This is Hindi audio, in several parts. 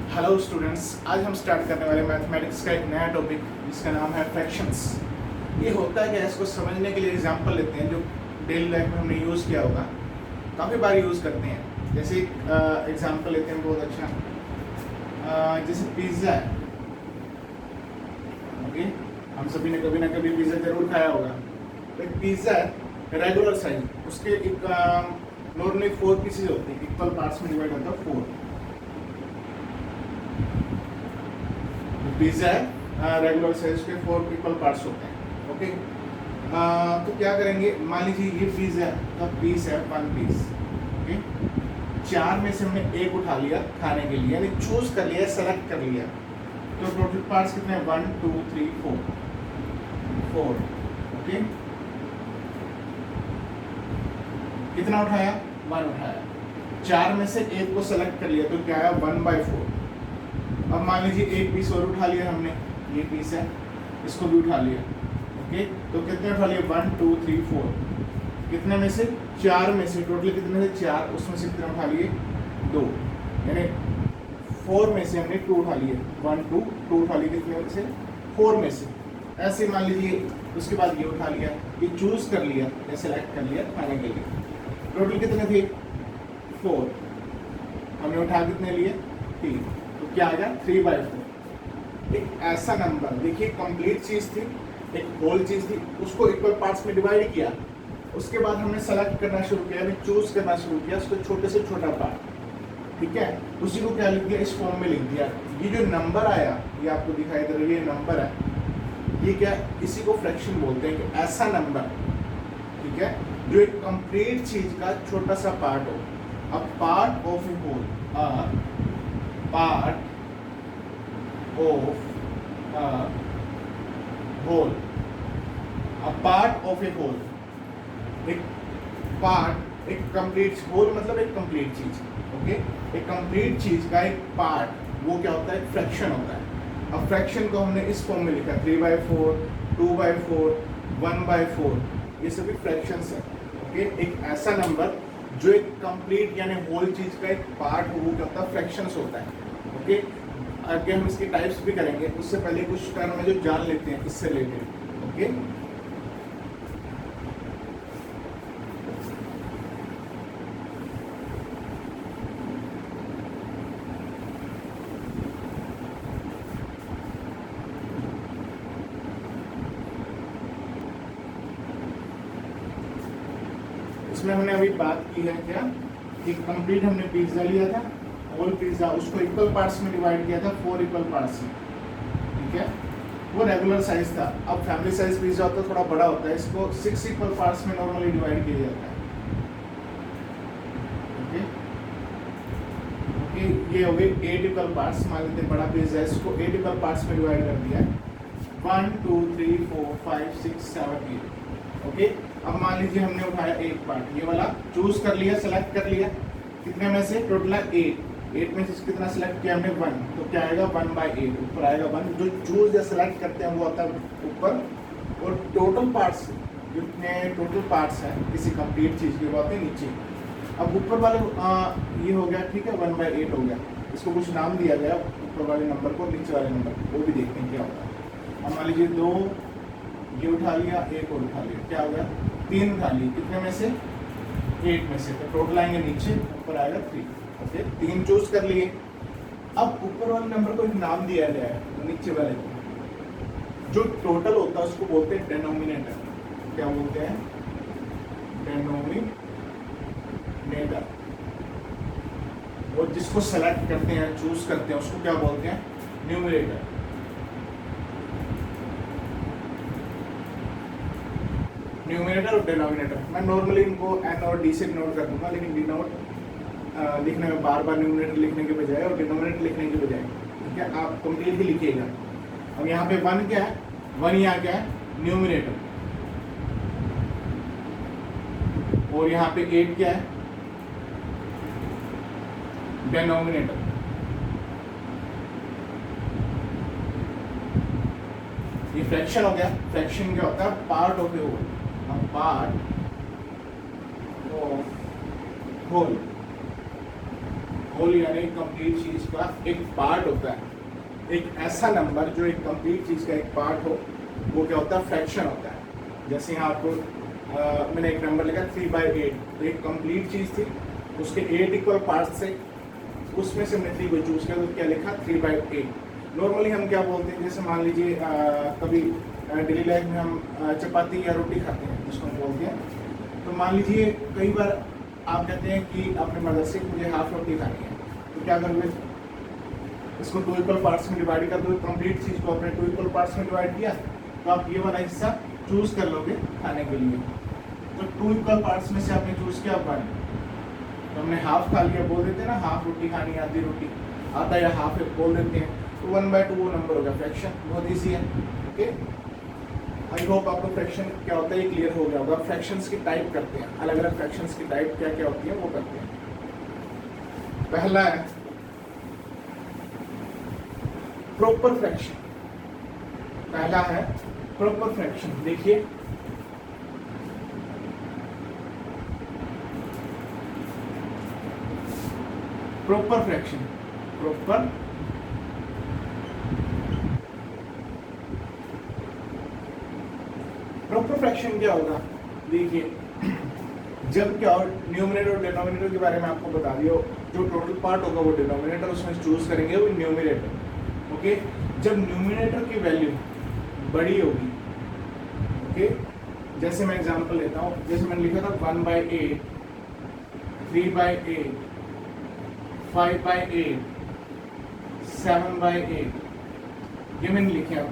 हेलो स्टूडेंट्स, आज हम स्टार्ट करने वाले मैथमेटिक्स का एक नया टॉपिक जिसका नाम है फ्रैक्शंस। ये होता है कि इसको समझने के लिए एग्जांपल लेते हैं जो डेली लाइफ में हमने यूज़ किया होगा, काफ़ी बार यूज़ करते हैं। जैसे एग्जांपल लेते हैं बहुत अच्छा, जैसे पिज़्ज़ा है। ओके, हम सभी ने कभी ना कभी पिज़्ज़ा जरूर खाया होगा। तो एक पिज़्ज़ा है रेगुलर साइज, उसके एक नॉर्मली 4 पीसेज होते हैं, इक्वल पार्ट्स में डिवाइड होता है 4। पिज़्ज़ा है रेगुलर साइज के 4 इक्वल पार्ट्स होते हैं। ओके, तो क्या करेंगे, मान लीजिए ये पिज़्ज़ा का पीस है 1 पीस। ओके, 4 में से हमने एक उठा लिया खाने के लिए, यानी चूज कर लिया, सेलेक्ट कर लिया। तो टोटल पार्ट्स कितने हैं? 1 2 3 4। ओके, कितना उठाया? 1 उठाया। 4 में से एक को सेलेक्ट कर लिया तो क्या आया? 1/4। अब मान लीजिए एक पीस और उठा लिया हमने, ये पीस है, इसको भी उठा लिया। ओके, तो कितने उठा लिए? 1 2 3 4। कितने में से? 4 में से। टोटल कितने से? 4। उसमें से कितने उठा लिए? 2। यानी 4 में से हमने 2 उठा लिए। 1 2 2 उठा लिए। कितने में से? 4 में से। ऐसे मान लीजिए उसके बाद ये उठा लिया, ये चूज कर लिया या सेलेक्ट कर लिया खाने के लिए। टोटल कितने थे? 4। हमने उठा कितने लिए? 3। तो क्या आ गया? 3/4। एक ऐसा नंबर, देखिए कंप्लीट चीज थी, एक होल चीज थी, उसको इक्वल पार्ट्स में डिवाइड किया। उसके बाद हमने सेलेक्ट करना शुरू किया, यानी चूज करना शुरू किया उसको छोटे से छोटा पार्ट। ठीक है, उसी को क्या लिख दिया? इस फॉर्म में लिख दिया। ये जो नंबर आया, ये आपको दिखाई दे रहा है, ये नंबर है, ये क्या? इसी को फ्रैक्शन बोलते हैं कि ऐसा नंबर, ठीक है, जो एक कंप्लीट चीज का छोटा सा पार्ट हो। A part of a whole, part of whole, a part of a whole. एक पार्ट, एक कंप्लीट होल मतलब एक कंप्लीट चीज। ओके, एक कंप्लीट चीज का एक पार्ट, वो क्या होता है? फ्रैक्शन होता है। अब फ्रैक्शन को हमने इस फॉर्म में लिखा, 3/4, 2/4, 1/4, ये सभी फ्रैक्शंस है। ओके, एक ऐसा नंबर जो एक कंप्लीट यानी होल चीज का एक पार्ट हो, वो क्या होता है? फ्रैक्शंस होता है। ओके, आगे हम इसकी टाइप्स भी करेंगे, उससे पहले कुछ टर्म है जो जान लेते हैं इससे रिलेटेड। ओके, इसमें हमने अभी बात की है क्या कि कंप्लीट हमने पिज्जा लिया था, होल पिज्जा, उसको इक्वल पार्ट्स में डिवाइड किया था 4 इक्वल पार्ट्स में। ठीक है, वो रेगुलर साइज था। अब फैमिली साइज पिज्जा होता है, थोड़ा बड़ा होता है, इसको 6 इक्वल पार्ट्स में नॉर्मली डिवाइड किया जाता है। ओके, ओके, ये हो गए 8 इक्वल पार्ट्स। मान लेते हैं बड़ा पिज्जा है, इसको 8 इक्वल पार्ट्स में डिवाइड कर दिया, 1 2 3 4 5 6 7 8। ओके, अब मान लीजिए हमने उठाया एक पार्ट, ये वाला चूज कर लिया, सेलेक्ट कर लिया। कितने में से? टोटल 8 में से कितना सेलेक्ट किया हमने? 1। तो क्या आएगा? 1/8। ऊपर आएगा 1। जो चूज या सेलेक्ट करते हैं वो आता है ऊपर, और टोटल पार्ट्स, जितने टोटल पार्ट्स हैं किसी कंप्लीट चीज के, वो आते हैं नीचे। अब ऊपर वाले ये हो गया, ठीक है, 1/8 हो गया। इसको कुछ नाम दिया गया ऊपर वाले नंबर को, नीचे वाले नंबर को, वो भी देखते हैं क्या होता है। अब मान लीजिए 2, ये उठा लिया, एक और उठा लिया, क्या हो गया? 3 उठा लिए। कितने में से? 8 में से। तो टोटल आएंगे नीचे, ऊपर आएगा 3। ओके, 3 चूज कर लिए। अब ऊपर वाले नंबर को एक नाम दिया गया है, नीचे वाले को जो टोटल होता है उसको बोलते हैं डेनोमिनेटर। क्या बोलते हैं? डेनोमिनेटर। और जिसको सेलेक्ट करते हैं, चूज करते हैं, उसको क्या बोलते हैं? न्यूमरेटर। न्यूमरेटर और डिनोमिनेटर, मैं नॉर्मली इनको एन और डी से नोट कर दूंगा, लेकिन डिनोट लिखने में बार बार न्यूमरेटर लिखने के बजाय और डिनोमिनेटर लिखने के बजाय, ठीक है, आप कंप्लीटली लिखिएगा। अब यहाँ पे 1 क्या है? 1 यहाँ क्या है? न्यूमरेटर। और यहाँ पे 8 क्या है? डिनोमिनेटर। ये फ्रैक्शन हो गया। फ्रैक्शन क्या होता है? Part of a whole, part of whole. Whole यानी कंप्लीट चीज का एक पार्ट होता है, एक ऐसा नंबर जो एक कंप्लीट चीज का एक पार्ट हो, वो क्या होता है, फ्रैक्शन होता है। जैसे यहाँ आपको मैंने एक नंबर लिखा 3/8, तो एक कंप्लीट चीज थी, उसके 8 इक्वल पार्ट्स थे, उसमें से हमने 3 को चूज किया, तो क्या लिखा 3/8। नॉर्मली हम क्या बोलते हैं, जैसे मान लीजिए कभी डेली लाइफ में हम चपाती या रोटी खाते हैं जिसको हम बोलते हैं, तो मान लीजिए कई बार आप कहते हैं कि अपने मदर से मुझे हाफ रोटी खानी है, तो क्या करोगे, इसको 2 इक्वल पार्ट्स में डिवाइड कर दो। कंप्लीट चीज़ को आपने 2 इक्वल पार्ट्स में डिवाइड किया, तो आप ये वाला हिस्सा चूज कर लोगे खाने के लिए। तो 2 इक्वल पार्ट्स में से आपने चूज किया 1, तो हमने हाफ खा लिया, बोल देते हैं ना हाफ रोटी खानी है, आधी रोटी, आधा या हाफ बोल देते हैं, तो 1/2 वो नंबर होगा, फ्रैक्शन। बहुत ईजी है। ओके, आई होप आपको फ्रैक्शन क्या होता है ये क्लियर हो गया होगा। फ्रैक्शंस की टाइप करते हैं, अलग अलग फ्रैक्शंस की टाइप क्या क्या होती है वो करते हैं। पहला है प्रॉपर फ्रैक्शन। पहला है प्रॉपर फ्रैक्शन। देखिए प्रॉपर फ्रैक्शन, प्रॉपर फ्रैक्शन क्या होगा, देखिए जब क्या हो, न्यूमरेटर और डिनोमिनेटर के बारे में आपको बता दिया, जो टोटल पार्ट होगा वो डिनोमिनेटर, उसमें चूज करेंगे वो न्यूमरेटर। ओके, जब न्यूमरेटर की वैल्यू बड़ी होगी, ओके, जैसे मैं एग्जांपल लेता हूँ, जैसे मैंने लिखा था 1/8, 3/8, 5/8, 7/8, ये मैंने लिखे हैं।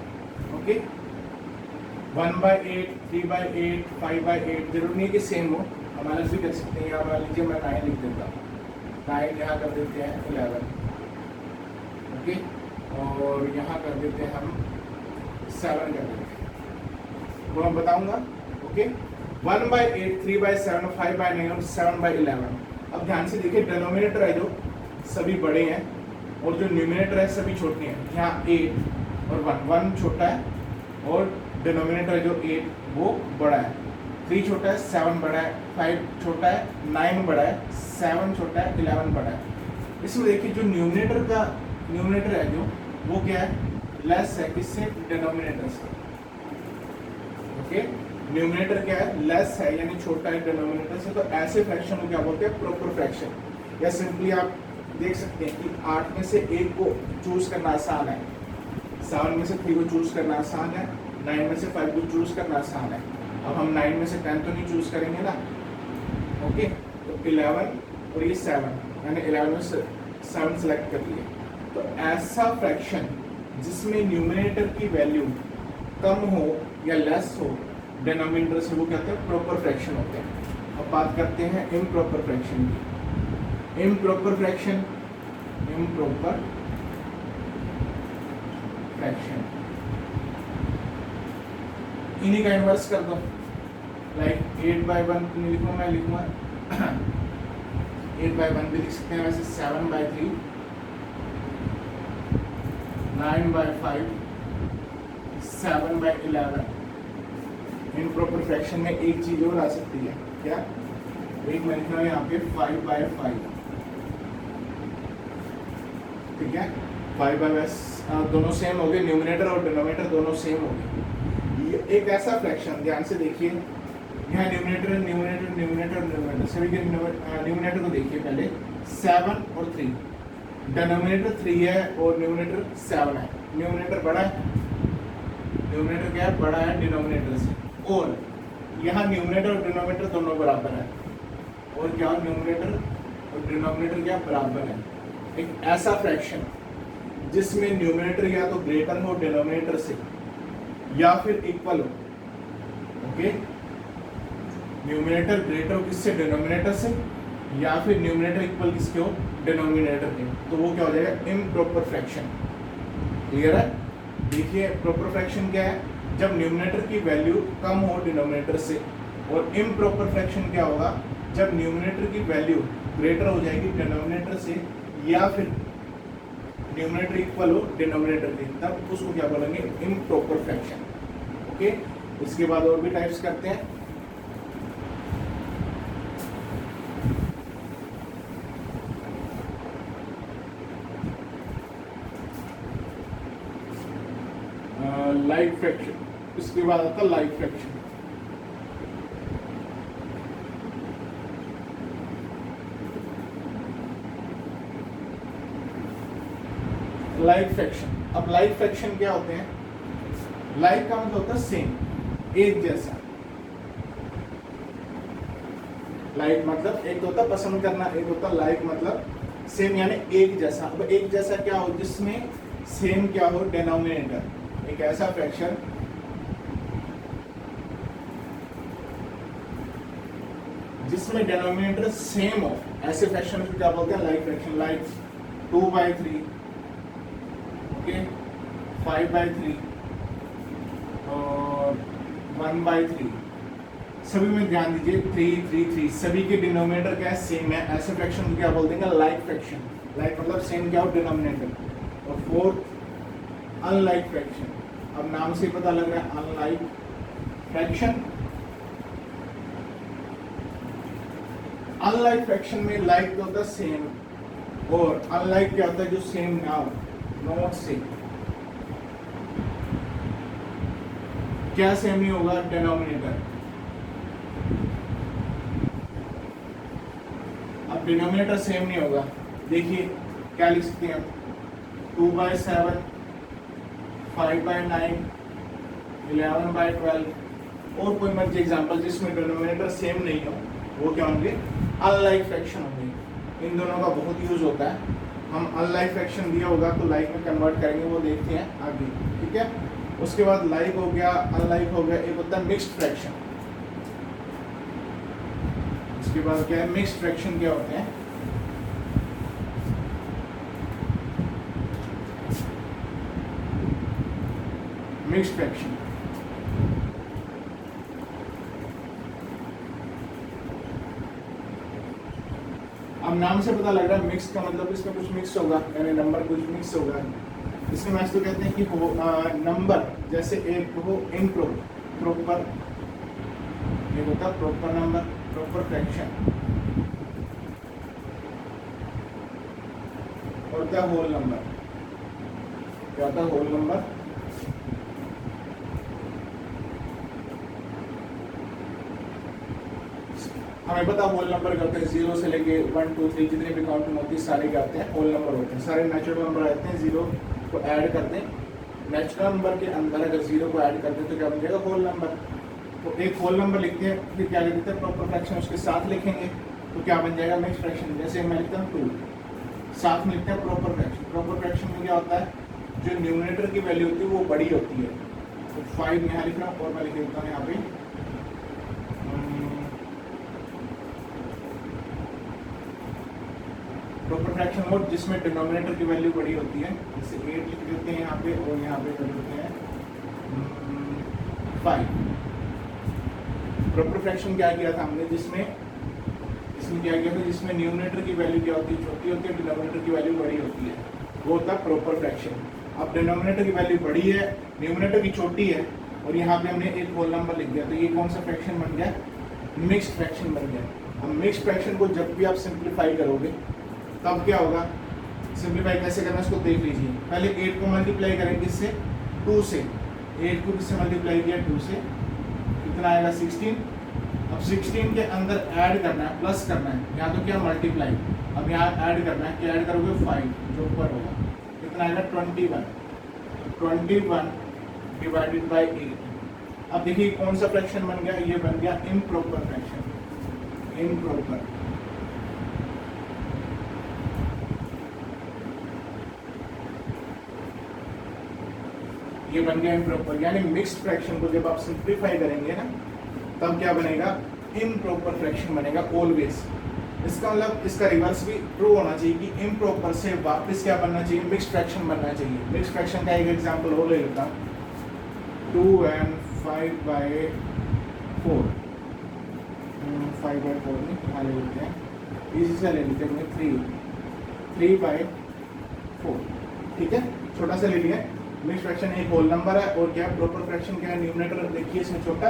ओके, 1/8, 3/8, 5/8, जरूरी नहीं है कि सेम हो, हम अलग भी कर सकते हैं। यहाँ मान लीजिए मैं 9 लिख देता हूँ, 9 यहाँ कर देते हैं 11, ओके, और यहाँ कर देते हैं हम 7 कर देते हैं, वो मैं बताऊँगा। ओके, 1/8, 3/7, 5/9 और 7/11। अब ध्यान से देखिए, डिनोमिनेटर है जो सभी बड़े हैं और जो न्यूमिनेटर है सभी छोटे हैं। यहाँ 8 और 1 छोटा है और डिनोमिनेटर है जो 8 वो बड़ा है, 3 छोटा है, 7 बड़ा है, 5 छोटा है, 9 बड़ा है, 7 छोटा है, 11 बड़ा है। इसमें देखिए जो न्यूमिनेटर है जो वो क्या है, लेस है किससे, डिनोमिनेटर से। ओके, न्यूमिनेटर क्या है, लेस है यानी छोटा है डिनोमिनेटर से, तो ऐसे फ्रैक्शन को क्या बोलते हैं, प्रॉपर फ्रैक्शन। या सिंपली आप देख सकते हैं कि 8 में से 1 को चूज करना आसान है, 7 में से 3 को चूज करना आसान है, 9 में से 5 को चूज करना आसान है। अब हम 9 में से 10 तो नहीं चूज करेंगे ना। ओके, तो 11 और ये 7, मैंने 11 में से 7 सेलेक्ट कर लिए। तो ऐसा फ्रैक्शन जिसमें न्यूमिनेटर की वैल्यू कम हो या लेस हो डिनोमिनेटर से, वो कहते हैं प्रॉपर फ्रैक्शन होते हैं। अब बात करते हैं इम्प्रॉपर फ्रैक्शन की। इम्प्रॉपर फ्रैक्शन, इम्प्रॉपर फ्रैक्शन इन्हीं का इन्वर्स कर दो, लाइक 8/1 नहीं लिखूंगा, मैं लिखूंगा 8/1 भी लिख सकते हैं वैसे, 7/3, 9/5, 7/11। इम्प्रॉपर फ्रैक्शन में एक चीज और आ सकती है, क्या, एक मैं लिख रहा हूँ यहाँ पे 5/5, ठीक है, 5/5 दोनों सेम हो गए, न्यूमिनेटर और डिनोमिनेटर दोनों सेम हो गए। ये एक ऐसा फ्रैक्शन, ध्यान से देखिए, यहाँ न्यूमिनेटर सभी के न्यूमिनेटर को देखिए पहले, 7 और 3, डिनोमिनेटर 3 है और न्यूमिनेटर 7 है। न्यूमिनेटर बड़ा है, न्यूमिनेटर क्या है, बड़ा है डिनोमिनेटर से, और यहाँ न्यूमिनेटर और डिनोमिनेटर दोनों बराबर है, और क्या न्यूमिनेटर और डिनोमिनेटर क्या बराबर है। एक ऐसा फ्रैक्शन जिसमें न्यूमिनेटर या तो ग्रेटर हो डिनोमिनेटर से या फिर इक्वल हो। ओके, न्यूमिनेटर ग्रेटर हो किससे, डिनोमिनेटर से, या फिर न्यूमिनेटर इक्वल किसके हो, डिनोमिनेटर के, तो वो क्या हो जाएगा, इम्प्रॉपर फ्रैक्शन। क्लियर है। देखिए प्रॉपर फ्रैक्शन क्या है, जब न्यूमिनेटर की वैल्यू कम हो डिनोमिनेटर से, और इम्प्रॉपर फ्रैक्शन क्या होगा, जब न्यूमिनेटर की वैल्यू ग्रेटर हो जाएगी डिनोमिनेटर से या फिर न्यूमिनेटर इक्वल हो डिनोमिनेटर के, तब उसको क्या बोलेंगे, इम्प्रॉपर फ्रैक्शन। ओके, इसके बाद और भी टाइप्स करते हैं। लाइक फ्रैक्शन, इसके बाद आता है लाइक फ्रैक्शन। लाइक फ्रैक्शन, अब लाइक फ्रैक्शन क्या होते हैं? लाइक का मतलब होता है सेम, एक जैसा। लाइक मतलब एक होता है पसंद करना, एक होता है लाइक मतलब सेम यानी एक जैसा। अब एक जैसा क्या हो? जिसमें सेम क्या हो? डिनोमिनेटर, एक ऐसा फ्रैक्शन जिसमें डिनोमिनेटर सेम हो, ऐसे फ्रैक्शन को क्या बोलते हैं? Like fraction. लाइक 2/3, ओके, 5/3 और 1/3। सभी में ध्यान दीजिए 3, 3, 3 सभी के डिनोमिनेटर क्या है? सेम है। ऐसे फ्रैक्शन को क्या बोलते हैं? Like fraction. लाइक मतलब सेम क्या हो? डिनोमिनेटर। और फोर्थ अनलाइक फ्रैक्शन। अब नाम से पता लग रहा है अनलाइक फ्रैक्शन। अनलाइक फ्रैक्शन में लाइक क्या होता है? सेम, और अनलाइक क्या होता है? जो सेम ना हो, नॉट सेम। क्या सेम नहीं होगा? डिनोमिनेटर। अब डिनोमिनेटर सेम नहीं होगा, देखिए क्या लिख सकते हैं? 2/7, 5/9, 11/12 और कोई मर्जी एग्जाम्पल जिसमें डिनोमिनेटर सेम नहीं हो, वो क्या होंगे? अनलाइक फ्रैक्शन होंगे। इन दोनों का बहुत यूज होता है। हम अनलाइक फ्रैक्शन दिया होगा तो लाइक में कन्वर्ट करेंगे, वो देखते हैं आगे, ठीक है। उसके बाद लाइक हो गया, अनलाइक हो गया, एक होता है मिक्स्ड फ्रैक्शन। उसके बाद क्या है? मिक्स्ड फ्रैक्शन क्या होते हैं? मिक्स्ड फ्रैक्शन अब नाम से पता लग रहा है मिक्स का मतलब इसमें कुछ मिक्स होगा, यानी नंबर कुछ मिक्स होगा। इसमें मैथ तो कहते हैं कि नंबर जैसे एक हो प्रॉपर, एक होता है प्रॉपर नंबर, प्रॉपर फ्रैक्शन, और होता है होल नंबर। क्या होता है? Whole number. हमें पता होल नंबर करते हैं 0 से लेके 1, 2, 3 जितने भी काउंटिंग होती है सारे क्या होते हैं? होल नंबर होते हैं। सारे नेचुरल नंबर रहते हैं, 0 को ऐड करते हैं। नेचुरल नंबर के अंदर अगर 0 को ऐड करते हैं तो क्या बन जाएगा? Whole number. तो एक होल नंबर लिखते हैं, फिर क्या लिखते हैं? प्रॉपर फ्रैक्शन उसके साथ लिखेंगे तो क्या बन जाएगा? Mixed fraction. जैसे मैं लिखता हूँ 2, साथ में लिखते हैं प्रॉपर फ्रैक्शन। प्रॉपर फ्रैक्शन में क्या होता है? जो न्यूमरेटर की वैल्यू होती है वो बड़ी होती है। तो 5 यहाँ लिख रहा हूँ और मैं लिख देता हूँ यहाँ पे प्रॉपर फ्रैक्शन मोड जिसमें डिनोमिनेटर की वैल्यू बड़ी होती है। जैसे 8 लिख देते हैं यहाँ पे और यहाँ पे कर देते हैं 5। प्रॉपर फ्रैक्शन क्या किया था हमने? इसमें क्या किया था? जिसमें न्यूमरेटर की वैल्यू क्या होती है? छोटी होती है, डिनोमिनेटर की वैल्यू बड़ी होती है, वो होता है प्रॉपर फ्रैक्शन। अब डिनोमिनेटर की वैल्यू बड़ी है, न्यूमरेटर की छोटी है, और यहाँ पे हमने एक होल नंबर लिख दिया, तो ये कौन सा फ्रैक्शन बन गया? मिक्स्ड फ्रैक्शन बन गया। अब मिक्स्ड फ्रैक्शन को जब भी आप सिंप्लीफाई करोगे तब क्या होगा? सिंप्लीफाई कैसे करना है उसको देख लीजिए। पहले 8 को मल्टीप्लाई करेंगे किससे? 2 से। 8 को किससे मल्टीप्लाई किया? 2 से। कितना आएगा? 16। अब 16 के अंदर ऐड करना है, प्लस करना है, यहाँ तो क्या? मल्टीप्लाई। अब यहाँ ऐड करना है, क्या ऐड करोगे? 5 जो ऊपर होगा। कितना आएगा? 21 डिवाइडेड बाई 8। अब देखिए कौन सा फ्रैक्शन बन गया? ये बन गया इम्प्रॉपर फ्रैक्शन। इम्प्रॉपर। ये बन गया इम्प्रॉपर, यानी मिक्स्ड फ्रैक्शन को जब आप सिंप्लीफाई करेंगे ना तब क्या बनेगा? इम्प्रॉपर फ्रैक्शन बनेगा ऑलवेज। इसका मतलब इसका रिवर्स भी ट्रू होना चाहिए कि इम्प्रॉपर से वापस क्या बनना चाहिए? मिक्स्ड फ्रैक्शन बनना चाहिए। मिक्स्ड फ्रैक्शन का एक एग्जांपल और ले लेता हूँ, 2 and 5/4। 5/4 में यहाँ ले लेते हैं, इसी से ले लेते हैं 3/4। ठीक है, छोटा सा ले लिया। मिक्स्ड फ्रैक्शन एक होल नंबर है, और क्या प्रॉपर फ्रैक्शन क्या है? न्यूमरेटर देखिए इसमें छोटा,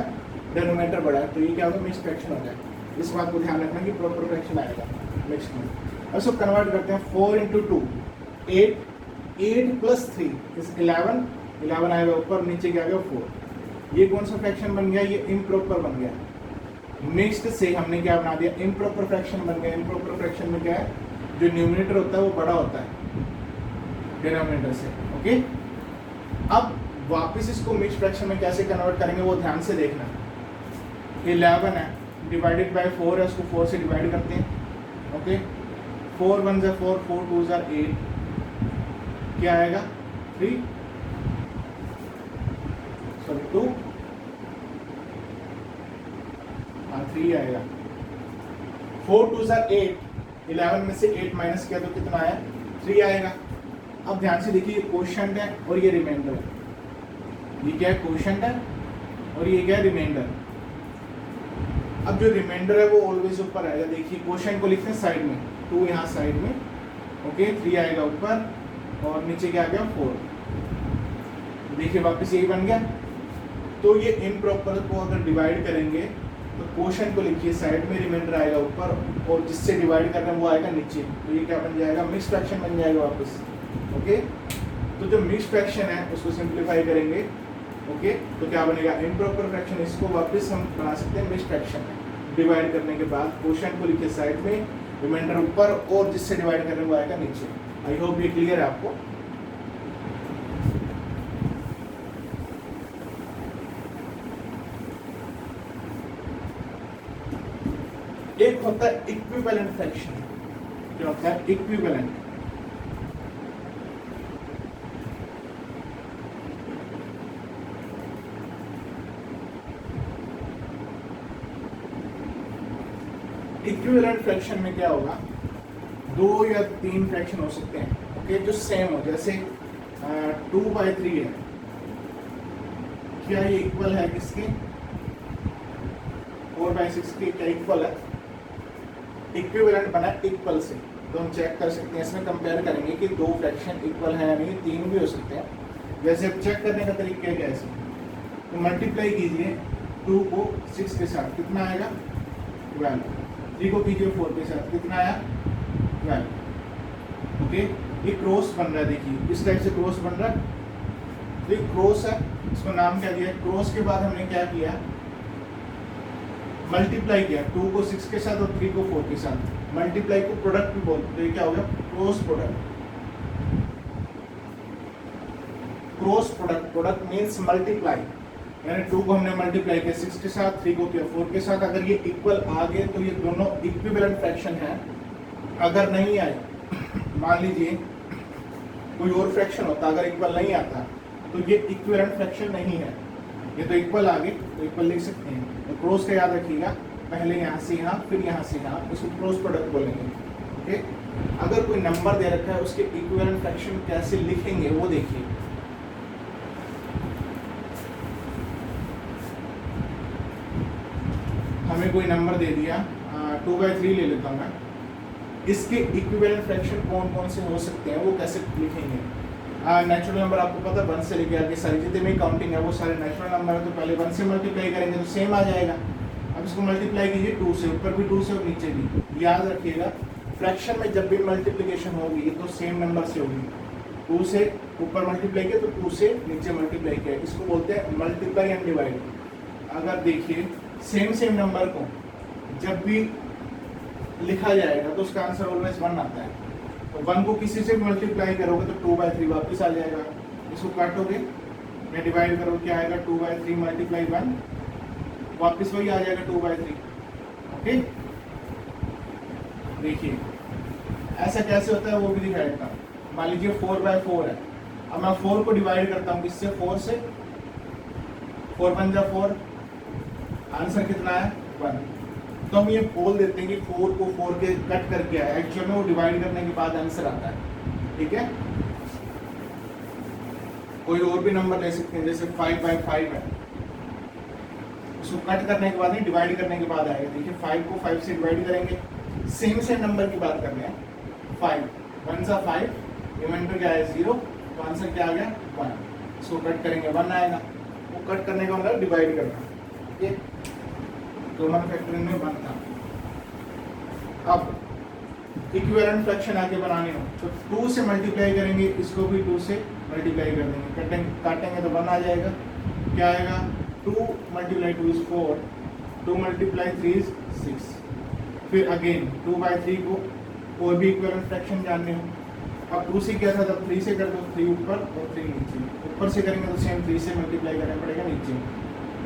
डिनोमिनेटर बड़ा है, तो ये क्या होगा? मिक्स्ड फ्रैक्शन हो जाएगा। इस बात को ध्यान रखना कि प्रॉपर फ्रैक्शन आएगा मिक्स्ड में। अब इसको कन्वर्ट करते हैं। 4 × 2 8, 8 + 3 is 11, 11 आएगा ऊपर, नीचे क्या आ गया 4। ये कौन सा फ्रैक्शन बन गया, ये इम्प्रॉपर बन गया। मिक्स्ड से हमने क्या बना दिया, इम्प्रॉपर फ्रैक्शन बन गया। इम्प्रॉपर फ्रैक्शन में क्या है, जो न्यूमरेटर होता है वो बड़ा होता है डिनोमिनेटर से। ओके, अब वापस इसको मिक्स्ड फ्रैक्शन में कैसे कन्वर्ट करेंगे वो ध्यान से देखना। 11 है डिवाइडेड बाय 4 है, उसको 4 से डिवाइड करते हैं। ओके, 4 1 ज़ा 4, 4 2 ज़ा 8, क्या आएगा 3 सॉरी 2, हाँ 3 आएगा। 4 2 ज़ा 8, 11 में से 8 माइनस किया तो कितना आया 3 आएगा। अब ध्यान से देखिए, ये क्वोशंट है और ये रिमाइंडर है। ये क्या है, क्वोशंट है और ये क्या है, रिमाइंडर। अब जो रिमाइंडर है वो ऑलवेज ऊपर आएगा। देखिए क्वोशंट को लिखते हैं साइड में, 2 यहाँ साइड में। ओके, 3 आएगा ऊपर और नीचे क्या आ गया 4। देखिए वापस यही बन गया। तो ये इम्प्रॉपर को अगर डिवाइड करेंगे तो क्वोशंट को लिखिए साइड में, रिमाइंडर आएगा ऊपर और जिससे डिवाइड कर रहे हैं वो आएगा नीचे। तो ये क्या बन जाएगा, मिक्स्ड फ्रैक्शन बन जाएगा वापस। ओके, तो जो मिक्स्ड फ्रैक्शन है उसको सिंप्लीफाई करेंगे। ओके, तो क्या बनेगा, इम्प्रॉपर फ्रैक्शन। इसको वापस हम बना सकते हैं मिक्स्ड फ्रैक्शन में। डिवाइड करने के बाद क्वोशंट को लिखिए साइड में, रिमाइंडर ऊपर और जिससे डिवाइड कर रहे हैं वो आएगा नीचे। आई होप ये क्लियर है आपको। एक होता है इक्विवेलेंट फ्रैक्शन। क्या होता है इक्विवेलेंट? इक्विवेलेंट फ्रैक्शन में क्या होगा, 2 या 3 फ्रैक्शन हो सकते हैं। ओके, जो सेम हो, जैसे 2/3 है, क्या ये इक्वल है किसके, 4/6 के? क्या इक्वल है? इक्विवेलेंट बना इक्वल से, तो हम चेक कर सकते हैं, इसमें कंपेयर करेंगे कि 2 फ्रैक्शन इक्वल है या नहीं। 3 भी हो सकते हैं। जैसे अब चेक करने का तरीका क्या है, ऐसे तो मल्टीप्लाई कीजिए 2 को 6 के साथ, कितना आएगा 12। 3 को कीजिए 4 के साथ, कितना आया 12। ओके, ये क्रॉस बन रहा है। देखिए इस टाइप से क्रॉस बन रहा है, तो ये क्रॉस है, इसको नाम क्या दिया। क्रॉस के बाद हमने क्या किया, मल्टीप्लाई किया 2 को 6 के साथ और 3 को 4 के साथ। मल्टीप्लाई को प्रोडक्ट भी बोलते हैं, तो ये क्या हो गया cross product. Cross product, product means multiply, यानी 2 को हमने मल्टीप्लाई किया 6 के साथ, 3 को किया 4 के साथ। अगर ये इक्वल आ गए तो ये दोनों इक्विवेलेंट फ्रैक्शन है। अगर नहीं आए, मान लीजिए कोई और फ्रैक्शन होता, अगर इक्वल नहीं आता तो ये इक्विवेलेंट फ्रैक्शन नहीं है। ये तो इक्वल आ गए तो इक्वल लिख सकते हैं। तो क्रॉस का याद रखिएगा, पहले यहाँ से यहाँ फिर यहाँ से यहाँ, उसको क्रॉस प्रोडक्ट बोलेंगे। ओके, अगर कोई नंबर दे रखा है उसके इक्विवेलेंट फ्रैक्शन कैसे लिखेंगे वो देखिए। हमें कोई नंबर दे दिया, 2/3 ले लेता हूँ मैं। इसके इक्विवेलेंट फ्रैक्शन कौन कौन से हो सकते हैं वो कैसे लिखेंगे। नेचुरल नंबर आपको पता है 1 से लेके आगे सारी जितने में काउंटिंग है वो सारे नेचुरल नंबर है, तो पहले 1 से मल्टीप्लाई करेंगे तो सेम आ जाएगा। अब इसको मल्टीप्लाई कीजिए 2 से, ऊपर भी 2 से और नीचे भी। याद रखिएगा फ्रैक्शन में जब भी मल्टीप्लिकेशन होगी तो सेम नंबर से होगी। 2 से ऊपर मल्टीप्लाई किया तो 2 से नीचे मल्टीप्लाई किया, इसको बोलते हैं मल्टीप्लाई एंड डिवाइड। अगर देखिए सेम नंबर को जब भी लिखा जाएगा तो उसका आंसर ऑलवेज 1 आता है। तो 1 को किसी से मल्टीप्लाई करोगे तो 2/3 वापस आ जाएगा। इसको काटोगे या डिवाइड करोगे, क्या आएगा 2/3 मल्टीप्लाई 1, वापस वही आ जाएगा 2/3। ओके, देखिए ऐसा कैसे होता है वो भी दिखा देता हूँ। मान लीजिए 4/4 है, अब मैं 4 को डिवाइड करता हूँ किससे, 4 से। 4 1 जा 4, आंसर कितना है 1। तो हम ये बोल देते हैं कि 4 को 4 के कट करके आया, एक्चुअल में वो डिवाइड करने के बाद आंसर आता है। ठीक है, कोई और भी नंबर ले सकते हैं, जैसे 5/5 है, उसको कट करने के बाद नहीं डिवाइड करने के बाद आएगा। देखिए 5 को 5 से डिवाइड करेंगे, सेम नंबर की बात कर रहे हैं। 5 1 सा 5, रिमाइंडर क्या है 0, तो आंसर क्या आ गया 1। इसको कट करेंगे 1 आएगा। वो कट करने का मतलब डिवाइड करना। ठीक है, तो 1 फैक्टोरियल में 1 था। अब इक्विवेलेंट फ्रैक्शन आगे बनाने हो तो 2 से मल्टीप्लाई करेंगे, इसको भी 2 से मल्टीप्लाई कर देंगे, काटेंगे तो 1 आ जाएगा। क्या आएगा? 2 × 2 इज 4, 2 × 3 इज 6। फिर अगेन 2/3 को और भी इक्विवेलेंट फ्रैक्शन जानने हो। अब 2 से क्या था, तब 3 से कर दो, 3 ऊपर और 3 नीचे। ऊपर से करेंगे तो सेम 3 से मल्टीप्लाई करना पड़ेगा नीचे।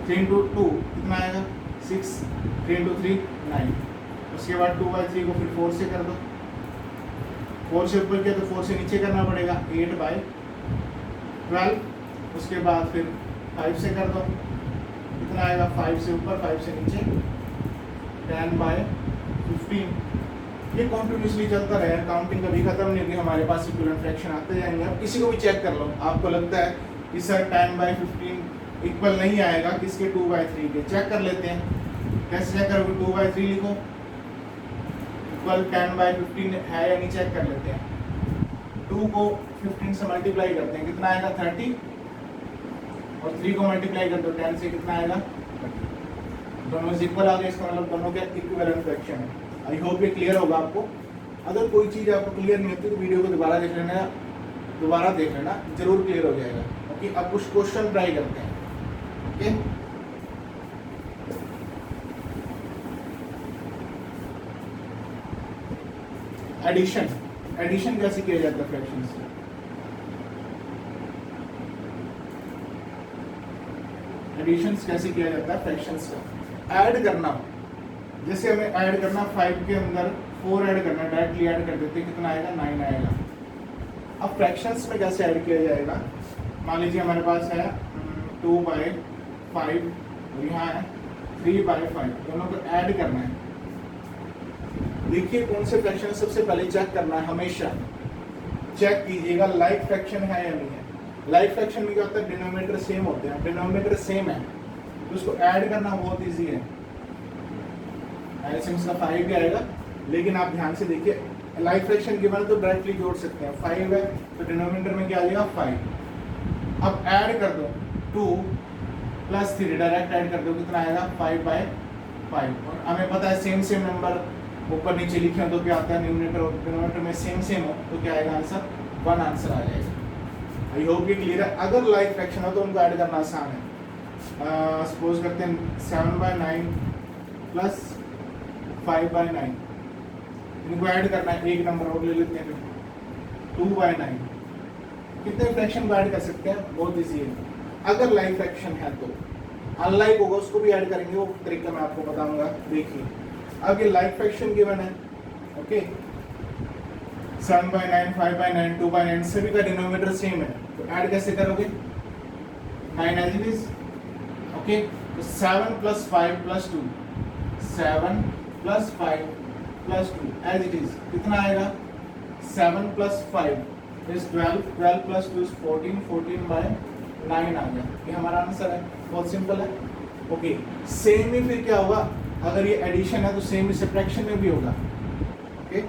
3 × 2 कितना आएगा? 6, 3 × 3 9। उसके बाद 2/3 को फिर 4 से कर दो, 4 से ऊपर किया तो 4 से नीचे करना पड़ेगा, 8/12। उसके बाद फिर 5 से कर दो, कितना आएगा? 5 से ऊपर 5 से नीचे 10/15। ये कॉन्टिन्यूसली चलता रहेगा, काउंटिंग कभी खत्म नहीं होगी, हमारे पास इक्विवेलेंट फ्रैक्शन आते जाएंगे। अब किसी को भी चेक कर लो, आपको लगता है कि सर 10/15 इक्वल नहीं आएगा किसके? 2/3 के। चेक कर लेते हैं, कैसे चेक करोगे? 2/3 लिखो, इक्वल 10/15 है या नहीं चेक कर लेते हैं। 2 को 15 से मल्टीप्लाई करते हैं, कितना आएगा? 30। और 3 को मल्टीप्लाई कर दो 10 से, कितना आएगा? 30। दोनों इक्वल आ गए, इसका मतलब दोनों के इक्विवेलेंट फ्रैक्शन है। आई होप ये क्लियर होगा आपको। अगर कोई चीज़ आपको क्लियर नहीं होती तो वीडियो को दोबारा देख लेना, जरूर क्लियर हो जाएगा। ओके, अब कुछ क्वेश्चन ट्राई करते हैं। ओके, एडिशन कैसे किया जाता है फ्रैक्शन से? एडिशन कैसे किया जाता है फ्रैक्शंस का? ऐड करना, जैसे हमें ऐड करना 5 के अंदर 4 ऐड करना, डायरेक्टली ऐड कर देते, कितना आएगा? 9 आएगा। अब फ्रैक्शंस में कैसे ऐड किया जाएगा? मान लीजिए हमारे पास है 2/5 और यहाँ है 3/5, दोनों को ऐड करना है। देखिए कौन से फ्रैक्शन सबसे पहले चेक करना है, हमेशा चेक कीजिएगा लाइक फ्रैक्शन है या नहीं है। लाइक फ्रैक्शन में क्या होता है? डिनोमिनेटर सेम होते हैं, डिनोमिनेटर सेम है तो उसको ऐड करना बहुत ईजी है। एलसीएम का 5 भी आएगा, लेकिन आप ध्यान से देखिए, लाइक फ्रैक्शन गिवन तो डायरेक्टली जोड़ सकते हैं। 5 है तो डिनोमिनेटर में क्या आ जाएगा? 5। अब ऐड कर दो 2 + 3, डायरेक्ट ऐड कर दो, कितना आएगा? 5/5। और हमें पता है सेम नंबर ऊपर नीचे लिखे हो तो क्या आता है? न्यूमरेटर और डिनोमिनेटर में सेम हो तो क्या आएगा? आंसर 1 आंसर आ जाएगा। आई होप ये क्लियर है। अगर लाइक फ्रैक्शन हो तो उनको ऐड करना आसान है। सपोज करते हैं 7/9 + 5/9, इनको ऐड करना है, एक नंबर और ले लेते हैं 2/9। कितने फ्रैक्शन को ऐड कर सकते हैं? बहुत ईजी है, अगर लाइक फ्रैक्शन है तो। अनलाइक होगा उसको भी ऐड करेंगे, वो तरीका मैं आपको बताऊंगा। देखिए अब ये लाइक फ्रैक्शन गिवन है, ओके, 7/9, 5/9, 2/9, सभी का डिनोमिनेटर सेम है तो ऐड कैसे करोगे? 9 एज इट इज, ओके। तो 7 + 5 + 2, 7 + 5 + 2 एज इट इज, कितना आएगा? 7 + 5 इज 12, 12 + 2 इज 14, 14/9 आ गया। ये हमारा आंसर है, बहुत सिंपल है। ओके, सेम ही फिर क्या होगा? अगर ये एडिशन है तो सेम ही सब्ट्रैक्शन में भी होगा। ओके,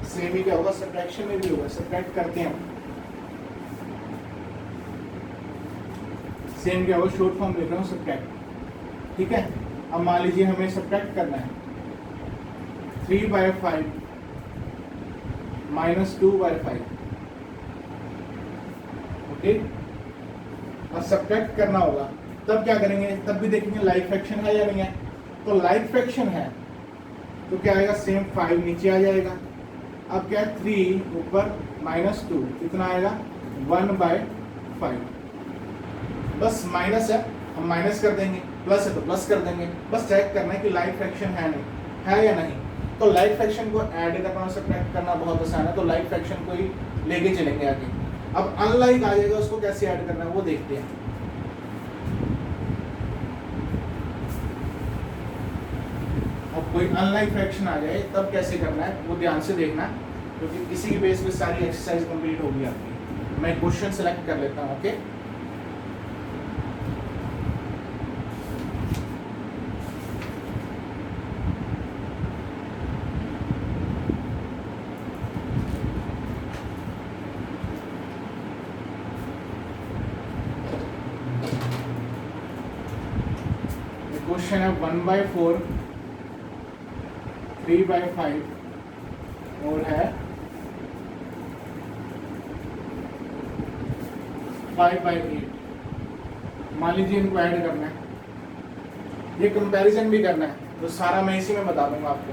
सेम ही क्या होगा? सब्ट्रैक्शन में भी होगा। सब्ट्रैक्ट करते हैं, सेम क्या होगा? शॉर्ट फॉर्म लिख रहा हूँ, सब्ट्रैक्ट। ठीक है, अब मान लीजिए हमें सब्ट्रैक्ट करना है 3/5 - 2/5, ओके। और सब्ट्रैक्ट करना होगा, तब क्या करेंगे? तब भी देखेंगे लाइक फ्रैक्शन है या नहीं है। तो लाइक फ्रैक्शन है तो क्या आएगा? सेम 5 नीचे आ जाएगा। अब क्या है? 3 ऊपर -2, कितना आएगा? 1/5। बस माइनस है, हम माइनस कर देंगे, प्लस है तो प्लस कर देंगे। बस चेक करना है कि लाइक फ्रैक्शन है नहीं है या नहीं। तो लाइक फ्रैक्शन को ऐड करना और सब्ट्रैक्ट करना बहुत आसान है, तो लाइक फ्रैक्शन को ही लेके चलेंगे आगे। अब अनलाइक आ जाएगा, उसको कैसे ऐड करना है वो देखते हैं। अब कोई अनलाइक फ्रैक्शन आ जाए तब कैसे करना है वो ध्यान से देखना, क्योंकि इसी की बेस पे सारी एक्सरसाइज कंप्लीट होगी आपकी। मैं क्वेश्चन सेलेक्ट कर लेता हूँ, ओके। क्वेश्चन है 1/4, 3/5 और है 5/8। मान लीजिए इनको ऐड करना है, ये कंपैरिजन भी करना है, तो सारा मैं इसी में बता दूंगा आपको,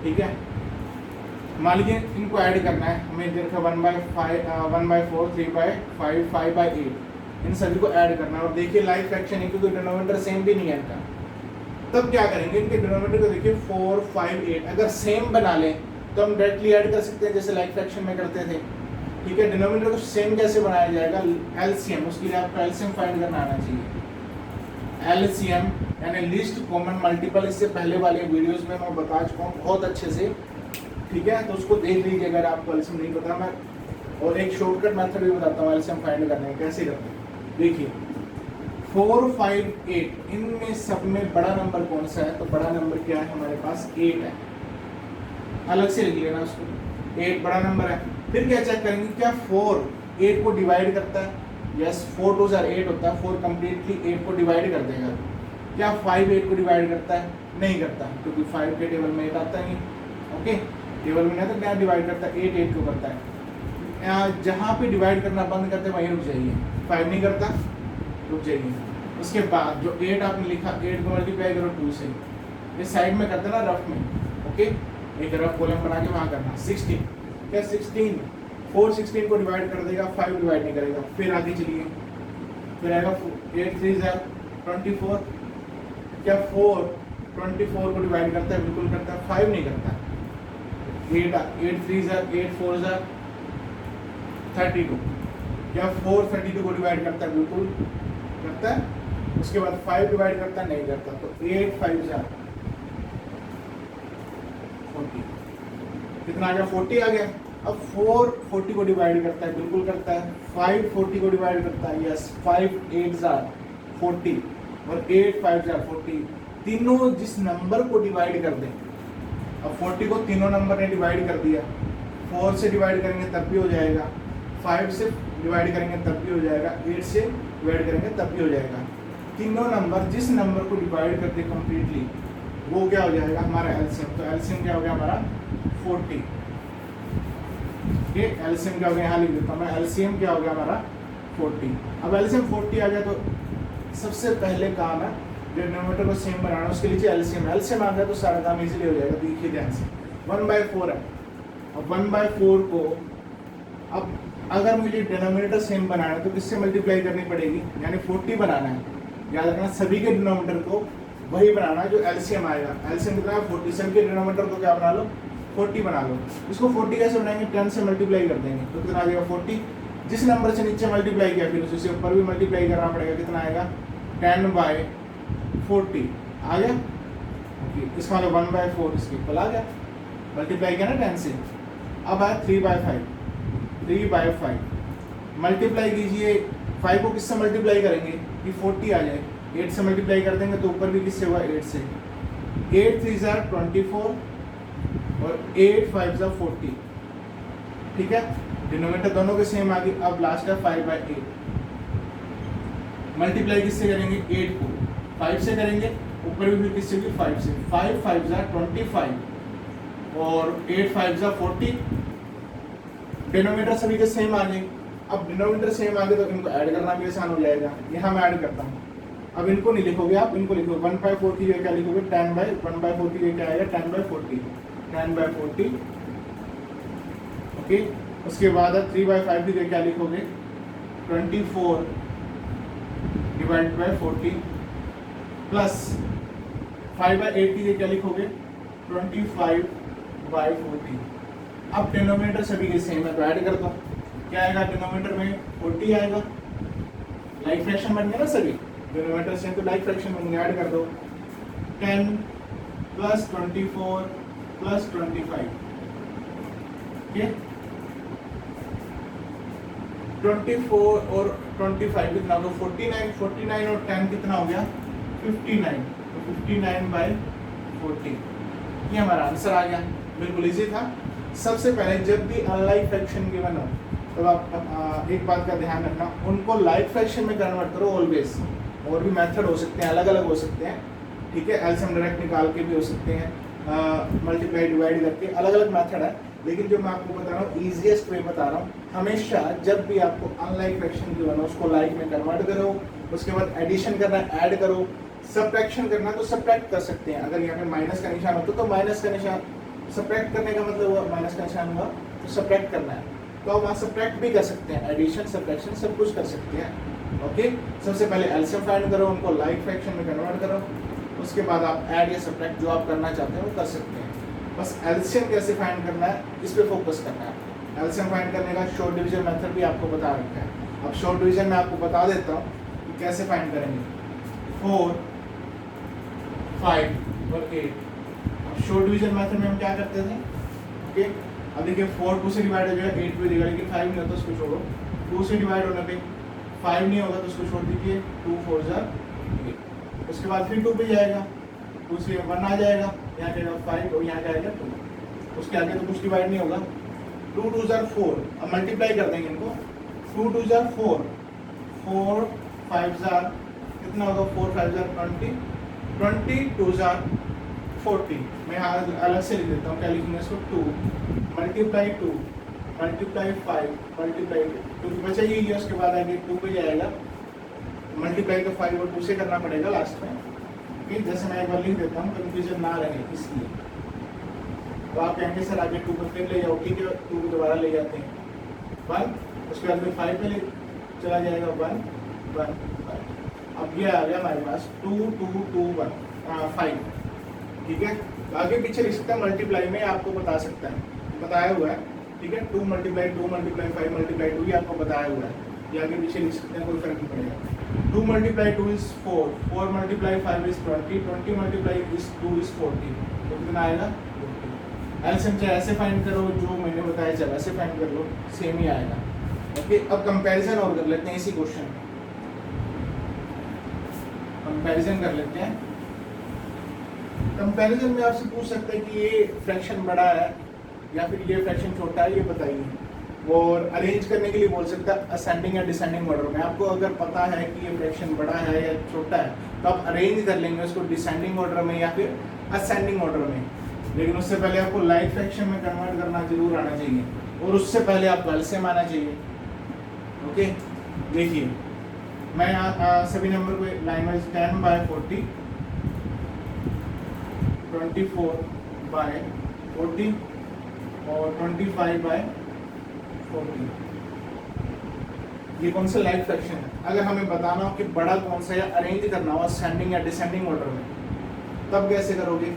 ठीक है। मान लीजिए इनको ऐड करना है, हमें दे रखा 1/5 1/4 3/5 5/8, इन सभी को ऐड करना है। और देखिए लाइक फ्रैक्शन है क्योंकि डिनोमिनेटर सेम भी नहीं है इनका, तब क्या करेंगे, इनके डिनोमिनेटर को देखिए 4 5 8 अगर सेम बना लें तो हम डायरेक्टली ऐड कर सकते हैं जैसे लाइक फ्रैक्शन में करते थे, ठीक है। डिनोमिनेटर को सेम कैसे बनाया जाएगा, एलसीएम, उसके लिए आपको एलसीएम फाइंड करना आना चाहिए। एलसीएम यानी लीस्ट कॉमन मल्टीपल, इससे पहले वाले वीडियोस में मैं बता चुका हूँ बहुत अच्छे से, ठीक है, तो उसको देख लीजिए अगर आपको एलसीएम नहीं पता। मैं और एक शॉर्टकट मेथड भी बताता हूँ एलसीएम फाइंड करने का, कैसे करते हैं। देखिए 4 5 8 इनमें सब में बड़ा नंबर कौन सा है, तो बड़ा नंबर क्या है हमारे पास 8 है, अलग से लिख लेना उसको, 8 बड़ा नंबर है। फिर क्या चेक करेंगे, क्या 4 8 को डिवाइड करता है, यस 4 2 8 होता है, 4 कम्प्लीटली 8 को डिवाइड कर देगा। क्या 5 8 को डिवाइड करता है, नहीं करता, क्योंकि 5 के टेबल में 8 आता नहीं, ओके, टेबल में नहीं आता, क्या डिवाइड करता है, 8 8 को करता है। जहाँ पे डिवाइड करना बंद करते वहीं रुक जाइए, 5 नहीं करता, रुक जाइए। उसके बाद जो 8 आपने लिखा, 8 को मल्टीप्लाई करो 2 से, ये साइड में करते ना रफ में, ओके, एक रफ कॉलम बना के वहाँ करना। 16 क्या 16 4 16 को डिवाइड कर देगा, 5 डिवाइड नहीं करेगा। फिर आगे चलिए, फिर आएगा 8 3 24, क्या 4 24 को डिवाइड करता है, बिल्कुल करता है, 5 नहीं करता। 8 3 8 4 32, क्या 4 32 को डिवाइड करता है, बिल्कुल करता है। उसके बाद 5 डिवाइड करता है, नहीं करता, तो 8 5 40, कितना आ गया 40 आ गया। अब 4 40 को डिवाइड करता है, बिल्कुल करता है। 5 40 को डिवाइड करता है, यस 5 8 40 और 8 5 40, तीनों जिस नंबर को डिवाइड कर दें, अब 40 को तीनों नंबर ने डिवाइड कर दिया, 4 से डिवाइड करेंगे तब भी हो जाएगा, 5 से डिवाइड करेंगे तब भी हो जाएगा, 8 से डिवाइड करेंगे तब भी हो जाएगा। तीनों नंबर जिस नंबर को डिवाइड करते कम्प्लीटली वो क्या हो जाएगा हमारा एलसीएम। तो एलसीएम क्या हो गया हमारा 40, ठीक, एलसीएम क्या हो गया, यहाँ लिख देता हूँ मैं, एलसीएम क्या हो गया हमारा 40। अब एलसीएम 40 आ गया तो सबसे पहले काम है डिनोमिनेटर को सेम बनाना, उसके लिए एलसीएम आ गया तो सारा काम इजीली हो जाएगा। देखिए ध्यान से 1/4 है, अब 1/4 को अब अगर मुझे डिनोमिनेटर सेम बनाना है तो किससे मल्टीप्लाई करनी पड़ेगी, यानी 40 बनाना है, याद रखना सभी के डिनोमिनेटर को वही बनाना है जो एलसीएम आएगा। एलसीएम कितना है 40, सभी के डिनोमिनेटर को क्या बना लो 40 बना लो। इसको 40 कैसे बनाएंगे, 10 से मल्टीप्लाई कर देंगे तो कितना आ जाएगा 40, जिस नंबर से नीचे मल्टीप्लाई किया फिर उससे ऊपर भी मल्टीप्लाई करना पड़ेगा, कितना आएगा 10/40 आ गया, इसका मतलब 1/4 इसके इक्वल आ गया, मल्टीप्लाई किया ना 10 से। अब आया 3/5 मल्टीप्लाई कीजिए, 5 को किससे मल्टीप्लाई करेंगे कि 40 आ जाए, 8 से मल्टीप्लाई कर देंगे तो ऊपर भी किससे हुआ 8 से, 8 3 24 और 8 5 40, ठीक है, डिनोमिनेटर दोनों के सेम आ गई। अब लास्ट है 5/8, मल्टीप्लाई किससे करेंगे 8 को 5 से करेंगे, ऊपर भी फिर किससे भी 5 से, 5 5 25 और 8 5 40, डिनोमिनेटर सभी के सेम आ गए। अब डिनोमिनेटर सेम आ गए तो इनको ऐड करना भी आसान हो जाएगा, यहाँ मैं ऐड करता हूँ। अब इनको नहीं लिखोगे आप, इनको लिखोगे 1/4 की जगह क्या लिखोगे 1/4 की जगह क्या आएगा 10/40, ओके। उसके बाद 3/5 की जगह क्या लिखोगे 24 डिवाइड बाय 40 प्लस 5/8 की जगह क्या लिखोगे 25/40। अब डिनोमिनेटर सभी के सेम है तो ऐड कर दो, क्या आएगा डिनोमिनेटर में 40 आएगा, लाइक फ्रैक्शन बन गया ना सभी, डिनोमिनेटर सेम तो लाइक फ्रैक्शन बन गया, ऐड कर दो 10 + 24 + 25, ठीक है। 24 और 25 कितना हो गया 49 और 10 कितना हो गया 59, तो 59/40 ये हमारा आंसर आ गया। बिल्कुल इजी था। सबसे पहले जब भी अनलाइक फ्रैक्शन गिवन हो तो आप एक बात का ध्यान रखना, उनको लाइक फ्रैक्शन में कन्वर्ट करो ऑलवेज। और भी मेथड हो सकते हैं, अलग अलग हो सकते हैं, ठीक है, एलसीएम डायरेक्ट निकाल के भी हो सकते हैं, मल्टीप्लाई डिवाइड करके, अलग अलग मेथड है। लेकिन जो मैं आपको बता रहा हूँ ईजिएस्ट वे बता रहा हूँ, हमेशा जब भी आपको अनलाइक फ्रैक्शन की बना उसको लाइक में कन्वर्ट करो, उसके बाद एडिशन करना है ऐड करो, सब्ट्रैक्शन करना तो सब्ट्रैक्ट कर सकते हैं। अगर यहाँ पे माइनस का निशान होता तो माइनस का निशान, सब्ट्रैक्ट करने का मतलब हुआ माइनस का निशान हुआ तो सब्ट्रैक्ट करना है, तो आप वहाँ सब्ट्रैक्ट भी कर सकते हैं, एडिशन सब्ट्रैक्शन सब कुछ कर सकते हैं। ओके, सबसे पहले एलसीएम फाइंड करो, उनको लाइक फ्रैक्शन में कन्वर्ट करो, उसके बाद आप ऐड या सब्ट्रैक्ट जो आप करना चाहते हैं वो कर सकते हैं। बस एलसीएम कैसे फाइंड करना है इस पे फोकस करना है। एलसीएम फाइंड करने का शॉर्ट डिवीजन मेथड भी आपको बता रखा है। अब शॉर्ट डिवीजन में आपको बता देता हूँ कि कैसे फाइंड करेंगे। 4, 5 और 8। अब शॉर्ट डिवीजन मेथड में हम क्या करते थे, ओके, अब देखिए 4 2 से डिवाइड हो जाएगा, 8 भी देगा, लेकिन 5 नहीं होता उसको छोड़ो। 2 से डिवाइड होने पे 5 नहीं होगा तो उसको छोड़ दीजिए, 2 4 जा 8। उसके बाद फिर 2 पे जाएगा, 2 से 1 आ जाएगा, यहाँ जाएगा 5 और यहाँ जाएगा 2। उसके आगे तो कुछ डिवाइड नहीं होगा। 2 2 जार 4, अब मल्टीप्लाई कर देंगे इनको। 2 2 जार 4, 4 5 जार कितना होगा, 4 5 जार 20, 20 2 जार 40। मैं यहाँ अलग से लिख देता हूँ, क्या लिखूंगा इसको, 2 मल्टीप्लाई 2 मल्टीप्लाई 5 मल्टीप्लाई 2, क्योंकि बचा ही है, उसके बाद आगे 2 पे जाएगा, मल्टीप्लाई तो 5 और 2 से करना पड़ेगा लास्ट में। ओके, जैसे मैं एक बार लिख देता हूँ कन्फ्यूजन ना रहे इसलिए। तो आप कहेंगे सर आगे 2 पे फिर ले जाओ, ठीक है, 2 को दोबारा ले जाते हैं 1, उसके बाद में 5 पे ले चला जाएगा 1 1 5। अब ये आ गया हमारे पास 2 2 2 1 5, ठीक है। तो आगे पीछे लिख सकता है, मल्टीप्लाई में आपको बता सकता है, बताया हुआ है, ठीक है। 2 मल्टीप्लाई 2 मल्टीप्लाई 5 मल्टीप्लाई 2 ये आपको बताया हुआ है, ये आगे पीछे लिख सकते हैं, कोई फर्क नहीं पड़ेगा। 2 multiply 2 is 4, 4 multiply 5 is 20, 20 multiply 2 is 40, तो कितना आएगा 40। एलसीएम चाहे ऐसे फाइंड करो जो मैंने बताया, चाहे वैसे फाइंड कर लो, सेम ही आएगा। ओके, अब कंपैरिजन और कर लेते हैं इसी क्वेश्चन में, कंपैरिजन कर लेते हैं। कंपैरिजन में आपसे पूछ सकते हैं कि ये फ्रैक्शन बड़ा है या फिर ये फ्रैक्शन छोटा है, ये बताइए। और अरेंज करने के लिए बोल सकता है असेंडिंग या डिसेंडिंग ऑर्डर में। आपको अगर पता है कि ये फ्रैक्शन बड़ा है या छोटा है तो आप अरेंज कर लेंगे उसको डिसेंडिंग ऑर्डर में या फिर असेंडिंग ऑर्डर में, लेकिन उससे पहले आपको लाइक फ्रैक्शन में कन्वर्ट करना जरूर आना चाहिए, और उससे पहले आपको एलसीएम आना चाहिए। ओके, देखिए मैं सभी नंबर को लाइन वाइज 10 बाय 40, 24 बाय 40 और 25 बाय 40, ये कौन सा लाइक फ्रैक्शन है। अगर हमें बताना हो कि बड़ा कौन सा है, अरेंज करना हो असेंडिंग या डिसेंडिंग ऑर्डर में, तब कैसे करोगे।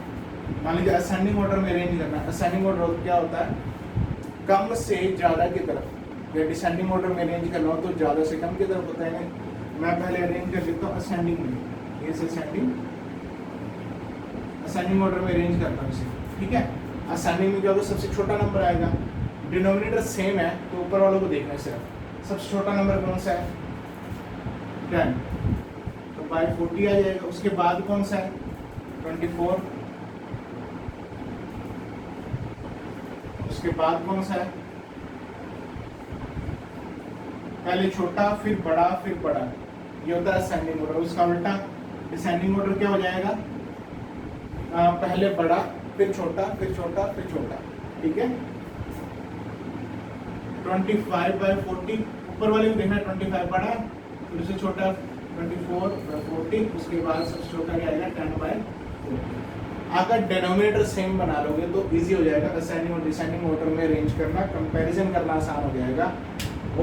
मान लीजिए असेंडिंग ऑर्डर में अरेंज करना है, असेंडिंग ऑर्डर क्या होता है, कम से ज़्यादा की तरफ, या डिसेंडिंग ऑर्डर में अरेंज करना हो तो ज़्यादा से कम की तरफ होता है। मैं पहले अरेंज कर देता हूँ असेंडिंग में, ये से असेंडिंग ऑर्डर में अरेंज करता हूँ इसे, ठीक है। असेंडिंग में क्या होगा, सबसे छोटा नंबर आएगा, डिनोमिनेटर सेम है तो ऊपर वालों को देखना है सिर्फ, सबसे छोटा नंबर कौन सा है 10, तो बाय 40 आ जाएगा। उसके बाद कौन सा है 24, उसके बाद कौन सा है, पहले छोटा फिर बड़ा फिर बड़ा, ये होता है असेंडिंग ऑर्डर। उसका उल्टा डिसेंडिंग ऑर्डर क्या हो जाएगा, पहले बड़ा फिर छोटा फिर छोटा फिर छोटा, ठीक है। 25 बाय 40, ऊपर वाले को देखना 25 बड़ा, फिर उससे छोटा 24 बाय 40, उसके बाद सबसे छोटा क्या आएगा 10 बाय 40। अगर डिनोमिनेटर सेम बना लोगे तो इजी हो जाएगा असेंडिंग और डिसेंडिंग ऑर्डर में अरेंज करना, कंपैरिजन करना आसान हो जाएगा,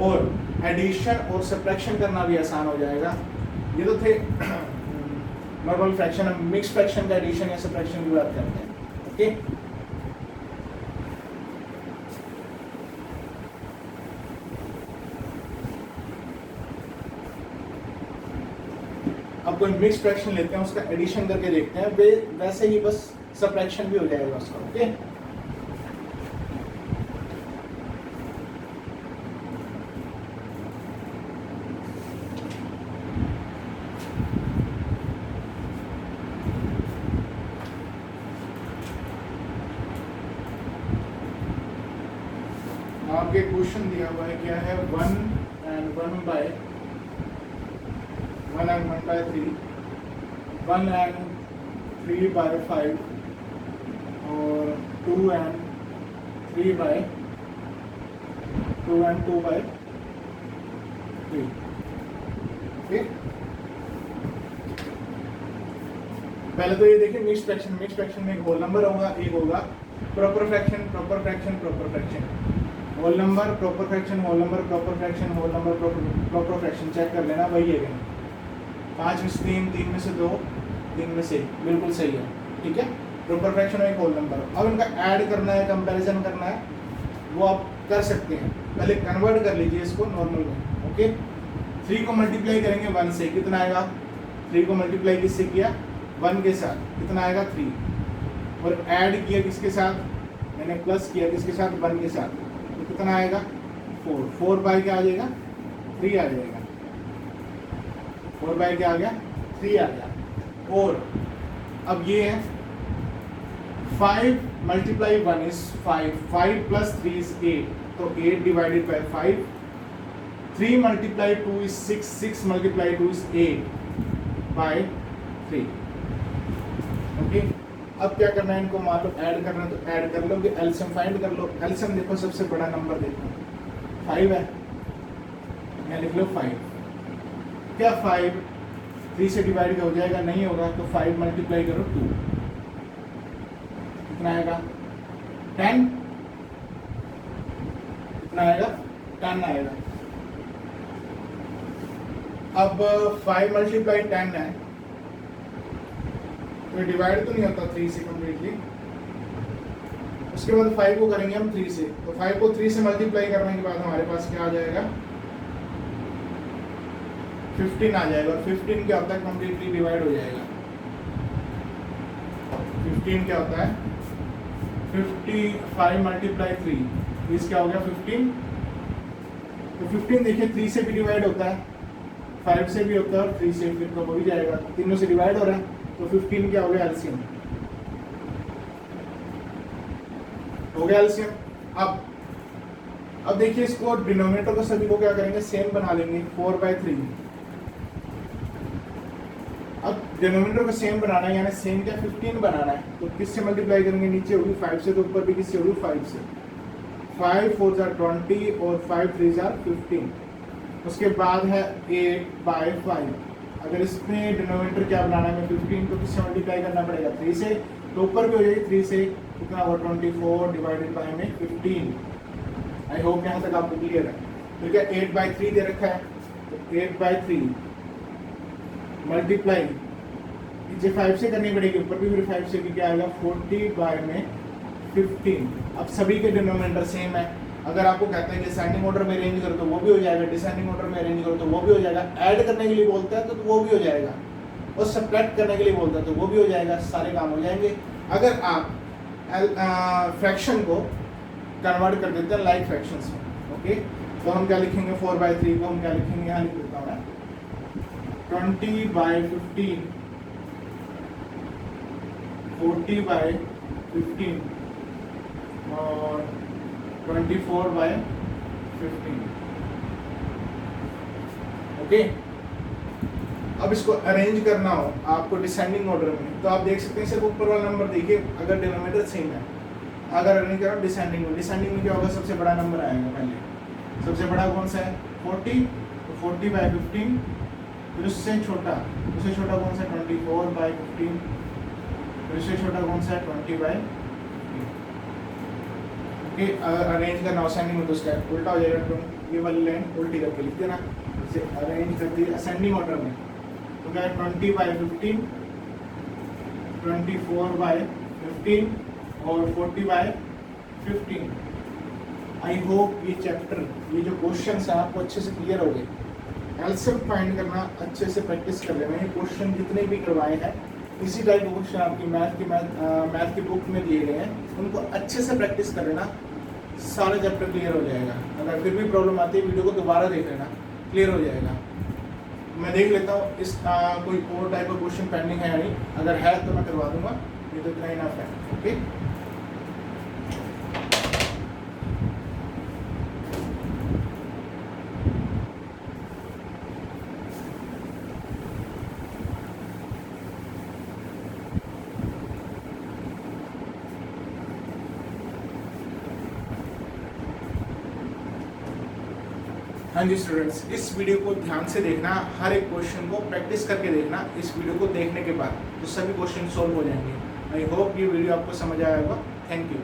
और एडिशन और सब्ट्रैक्शन करना भी आसान हो जाएगा। ये तो थे नॉर्मल फ्रैक्शन, हम मिक्स फ्रैक्शन का एडिशन या सब्ट्रैक्शन की बात करते हैं। ओके, अब कोई मिक्स फ्रैक्शन लेते हैं, उसका एडिशन करके देखते हैं, वे वैसे ही बस सब्ट्रैक्शन भी हो जाएगा उसका। ओके, आपके क्वेश्चन दिया हुआ है क्या है, 1 and 1 by 3, 1 and 3 by 5 और 2 and 3 by 2 and 2 by 3। Okay, पहले तो ये देखिए मिक्स्ड फ्रैक्शन में एक होल नंबर होगा, एक होगा proper fraction, proper fraction, proper fraction, whole number, proper fraction, whole number, proper fraction, whole number, proper fraction. Check कर लेना, वही है 5 में से 3, 3 में से 2, 3 में से 1, बिल्कुल सही है। ठीक है, प्रॉपर फ्रैक्शन एक होल नंबर। अब इनका ऐड करना है, कंपैरिजन करना है, वो आप कर सकते हैं। पहले कन्वर्ट कर लीजिए इसको नॉर्मल में। ओके, 3 को मल्टीप्लाई करेंगे 1 से, कितना आएगा? 3 को मल्टीप्लाई किससे किया? 1 के साथ, कितना आएगा? 3। और ऐड किया किसके साथ? मैंने प्लस किया किसके साथ? 1 के साथ, तो कितना आएगा? 4। 4 बाय क्या आ जाएगा? 3 आ जाएगा। 4 बाय क्या आ गया? 3 आ गया। और अब ये है 5 मल्टीप्लाई 1 इज 5, 5 प्लस 3 इज 8, तो 8 divided by 5। 3 multiply 2 is 6, 6 multiply 2 is 8 by 3। Okay, अब क्या करना है? इनको मान लो ऐड करना है तो ऐड कर लो, कि एलसीएम फाइंड कर लो। एलसीएम देखो, सबसे बड़ा नंबर देखो 5 है, मैं लिख लो 5। क्या 5 3 से डिवाइड हो जाएगा? नहीं होगा, तो 5 मल्टीप्लाई करो 2, कितना आएगा? 10। कितना आएगा? 10 आएगा। अब 5 मल्टीप्लाई 10 है, तो डिवाइड तो नहीं होता 3 से कम्प्लीटली। उसके बाद 5 को करेंगे हम 3 से, तो 5 को 3 से मल्टीप्लाई करने के बाद हमारे पास क्या आ जाएगा? 15 आ जाएगा। और 15 क्या होता है? कम्प्लीटली डिवाइड हो जाएगा। 15 क्या होता है? 5 मल्टीप्लाई 3 इस क्या हो गया? 15। तो 15 देखिए 3 से भी डिवाइड होता है, 5 से भी होता है, और 3 से, फिर तो हो ही जाएगा, तीनों से डिवाइड हो रहा है। तो 15 क्या हो गया? एलसीएम हो गया, एलसीएम। अब देखिए इसको डिनोमिनेटर को सभी को क्या करेंगे? सेम बना लेंगे, 4/3। अब डिनोमिनेटर को सेम बनाना है, यानी सेम क्या? 15 बनाना है, तो किससे मल्टीप्लाई करेंगे? नीचे होगी 5 से, तो ऊपर भी किससे होगी? 5 से। 5 4 जार 20 और 5 3 जार 15। उसके बाद है 8/5। अगर इसमें डिनोमिनेटर क्या बनाना है? 15, तो किससे मल्टीप्लाई करना पड़ेगा? 3 से, तो ऊपर भी हो जाएगी 3 से, कितना हुआ? 24 डिवाइडेड बाय में 15। आई होप यहाँ तक आपको क्लियर है। तो क्या 8/3 दे रखा है, तो 8/3 मल्टीप्लाई नीचे 5 से करनी पड़ेगी, ऊपर भी फिर 5 से, भी क्या आएगा? 40 बाय में 15। अब सभी के डिनोमिनेटर सेम है। अगर आपको कहता है कि असेंडिंग ऑर्डर में अरेंज करो तो वो भी हो जाएगा, डिसेंडिंग ऑर्डर में अरेंज करो तो वो भी हो जाएगा, ऐड करने के लिए बोलता है तो वो भी हो जाएगा, और सब्ट्रैक्ट करने के लिए बोलता है तो वो भी हो जाएगा, सारे काम हो जाएंगे। अगर आप फ्रैक्शन को कन्वर्ट कर देते हैं लाइक फ्रैक्शंस में। ओके, तो हम क्या लिखेंगे? 4/3 को हम क्या लिखेंगे? यहाँ लिख देता हूँ मैं, 20/15, 40/15 और 24/15। ओके, अब इसको अरेंज करना हो आपको डिसेंडिंग ऑर्डर में, तो आप देख सकते हैं सिर्फ ऊपर वाला नंबर देखिए, अगर डिनोमिनेटर सेम है। अगर अरेंज करो डिसेंडिंग में क्या होगा? सबसे बड़ा नंबर आएगा पहले। सबसे बड़ा कौन सा है? 40, तो 40/15। फिर उससे छोटा कौन सा? 24/15। फिर उससे छोटा कौन सा है? 20/15। ओके, अगर अरेंज करना असेंडिंग में तो उसका उल्टा हो जाएगा, तो ये वाली लाइन उल्टी करके लिख देना। इसे अरेंज कर दिया असेंडिंग ऑर्डर में, तो क्या है? 20/15, 24/15 और 40/15। आई होप ये चैप्टर, ये जो क्वेश्चन है आपको अच्छे से क्लियर हो गए। एलसीएम फाइंड करना अच्छे से प्रैक्टिस कर लेना। ये क्वेश्चन जितने भी करवाए हैं इसी टाइप के क्वेश्चन आपकी मैथ की बुक में दिए गए हैं, उनको अच्छे से प्रैक्टिस कर लेना, सारा चैप्टर क्लियर हो जाएगा। अगर फिर भी प्रॉब्लम आती है वीडियो को दोबारा देख लेना, क्लियर हो जाएगा। मैं देख लेता हूँ इस कोई और टाइप का क्वेश्चन पेंडिंग है या नहीं, अगर है तो मैं करवा दूंगा, ये तो इतना ही इनफ है। ओके, हाँ जी स्टूडेंट्स, इस वीडियो को ध्यान से देखना, हर एक क्वेश्चन को प्रैक्टिस करके देखना। इस वीडियो को देखने के बाद तो सभी क्वेश्चन सॉल्व हो जाएंगे। आई होप ये वीडियो आपको समझ आया होगा। Thank you.